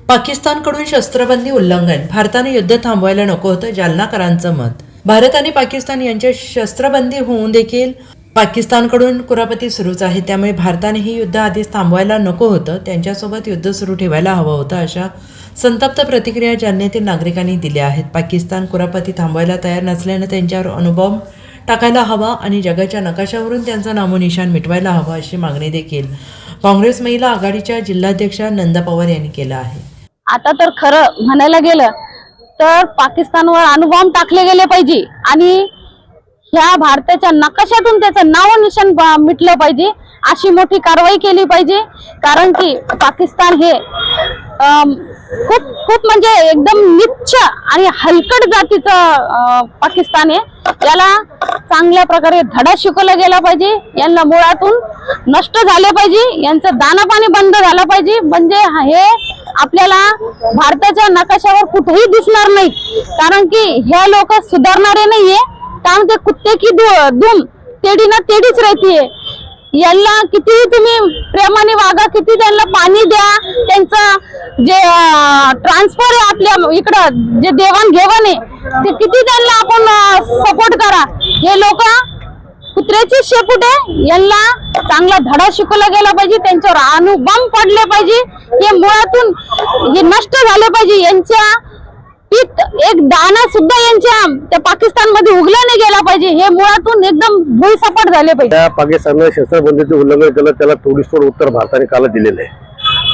पाकिस्तानकडून शस्त्रबंदी उल्लंघन, भारताने युद्ध थांबवायला नको होतं, जालनाकरांचं मत। भारत आणि पाकिस्तान यांच्या शस्त्रबंदी होऊन देखील पाकिस्तानकडून कुरापती सुरूच आहे, त्यामुळे भारताने ही युद्ध आधीच थांबवायला नको होतं, त्यांच्यासोबत युद्ध सुरू ठेवायला हवं होतं, अशा संतप्त प्रतिक्रिया जालन्यातील नागरिकांनी दिल्या आहेत। पाकिस्तान कुरापती थांबवायला तयार नसल्यानं त्यांच्यावर अणुबॉम्ब टाकायला हवा आणि जगाच्या नकाशावरून त्यांचं नामोनिशाण मिटवायला हवं, अशी मागणी देखील काँग्रेस महिला आघाडीच्या जिल्हाध्यक्षा नंदा पवार यांनी केलं आहे। आता तर खरं म्हणायला गेलं तर पाकिस्तानवर अणुबॉम्ब टाकले गेले पाहिजे आणि ह्या भारताच्या नकाशातून त्याचं नाव निशाण मिटलं पाहिजे, अशी मोठी कारवाई केली पाहिजे। कारण की पाकिस्तान हे खूप म्हणजे एकदम नीच आणि हलकट जातीचं पाकिस्तान आहे। याला चांगल्या प्रकारे धडा शिकवला गेला पाहिजे, यांना मुळातून नष्ट झाले पाहिजे, यांचं दानापाणी बंद झालं पाहिजे, म्हणजे हे आपल्याला भारताच्या नकाशावर कुठेही दिसणार नाही। कारण की हे लोक सुधारणारे नाहीये, कारण ते कुत्ते की दुम तेडी ना तेडीच राहतीये। यांना किती तुम्ही प्रेमाने वागा, किती त्यांना पाणी द्या, त्यांचं जे ट्रान्सफर आहे आपल्या इकडं जे देवाणघेवाण आहे ते किती त्यांना आपण सपोर्ट करा। हे लोक कुत्र्याची शेपूट आहे, यांना चांगला धडा शिकवला गेला पाहिजे, त्यांच्यावर अणुबॉम्ब पडले पाहिजे, हे मुळातून हे नष्ट झाले पाहिजे। यांच्या पीठ एक दाना सुद्धा यांच्या त्या पाकिस्तान मध्ये उगला नाही गेला पाहिजे, हे मुळातून एकदम भुईसपाट झाले पाहिजे। त्या पाकिस्तानने शस्त्रबंदीचे उल्लंघन केलं, त्याला तोडीसतोड उत्तर भारताने काल दिलेलं आहे।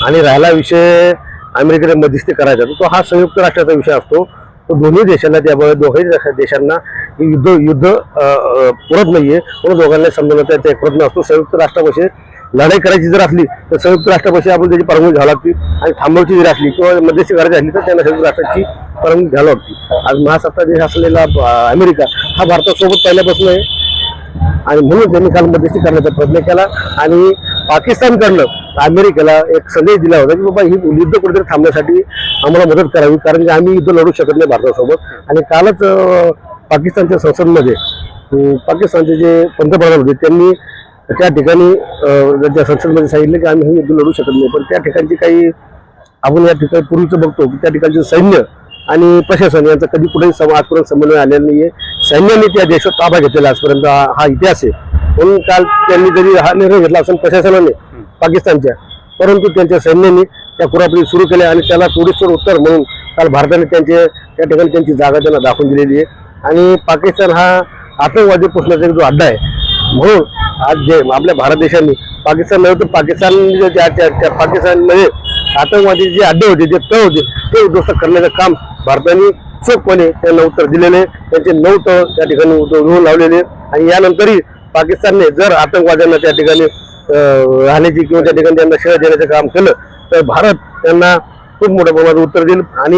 आणि राहिला विषय अमेरिकेने मध्यस्थी करायचा, तो हा संयुक्त राष्ट्राचा विषय असतो। तो दोन्ही देशांना, त्यामुळे दोघाही देशांना युद्ध पुरत नाहीये, म्हणून दोघांना समजण्याचा त्याचा एक प्रयत्न असतो। संयुक्त राष्ट्रापाशी लढाई करायची जर असली तर संयुक्त राष्ट्रापाशी आपण त्याची परवानगी घ्यावी लागते, आणि थांबवायची जर असली किंवा मध्यस्थी करायची असली तर त्यांना संयुक्त राष्ट्राची परवानगी घ्यावी लागते। आज महासत्ता देश असलेला अमेरिका हा भारतासोबत पहिल्यापासून आहे, आणि म्हणून त्यांनी काल मध्यस्थी करण्याचा प्रयत्न केला आणि पाकिस्तानकडनं अमेरिकेला एक संदेश दिला होता की बाबा ही युद्ध कुठेतरी थांबण्यासाठी आम्हाला मदत करावी, कारण की आम्ही युद्ध लढू शकत नाही भारतासोबत। आणि कालच पाकिस्तानच्या संसदमध्ये पाकिस्तानचे जे पंतप्रधान होते त्यांनी त्या ठिकाणी त्यांच्या संसदमध्ये सांगितलं की आम्ही हे युद्ध लढू शकत नाही, पण त्या ठिकाणची काही आपण या ठिकाणी पूर्वीचं बघतो की त्या ठिकाणचे सैन्य आणि प्रशासन यांचा कधी कुठेही आजपर्यंत समन्वय आलेला नाहीये। सैन्याने त्या देशात ताबा घेतलेला आजपर्यंत हा इतिहास आहे, म्हणून काल त्यांनी जरी हा निर्णय घेतला असेल प्रशासनाने पाकिस्तानच्या, परंतु त्यांच्या सैन्याने त्या कुरापती सुरू केल्या आणि त्याला तोडीसतोड उत्तर म्हणून काल भारताने त्या ठिकाणी त्यांची जागा त्यांना दाखवून दिलेली आहे। आणि पाकिस्तान हा आतंकवादी पोचण्याचा जो अड्डा आहे, म्हणून आज जे आपल्या भारत देशांनी पाकिस्तान नव्हे तर पाकिस्तानमध्ये आतंकवादी जे अड्डे होते, जे तळ होते, ते उद्ध्वस्त करण्याचं काम भारताने चोखपणे त्यांना उत्तर दिलेले, त्यांचे 9 तळ त्या ठिकाणी उडवून लावलेले। आणि यानंतरही पाकिस्तानने जर आतंकवाद्यांना त्या ठिकाणी राहण्याची किंवा त्या ठिकाणी त्यांना शिवाय देण्याचं काम केलं तर भारत त्यांना खूप मोठ्या प्रमाणात उत्तर देईल, आणि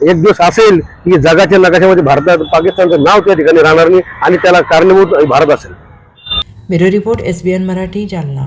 एक दिवस असेल की जगाच्या नकाशामध्ये पाकिस्तानचं नाव त्या ठिकाणी राहणार नाही आणि त्याला कारणीभूत भारत असेल। Bureau report, SBN Marathi, Jalna.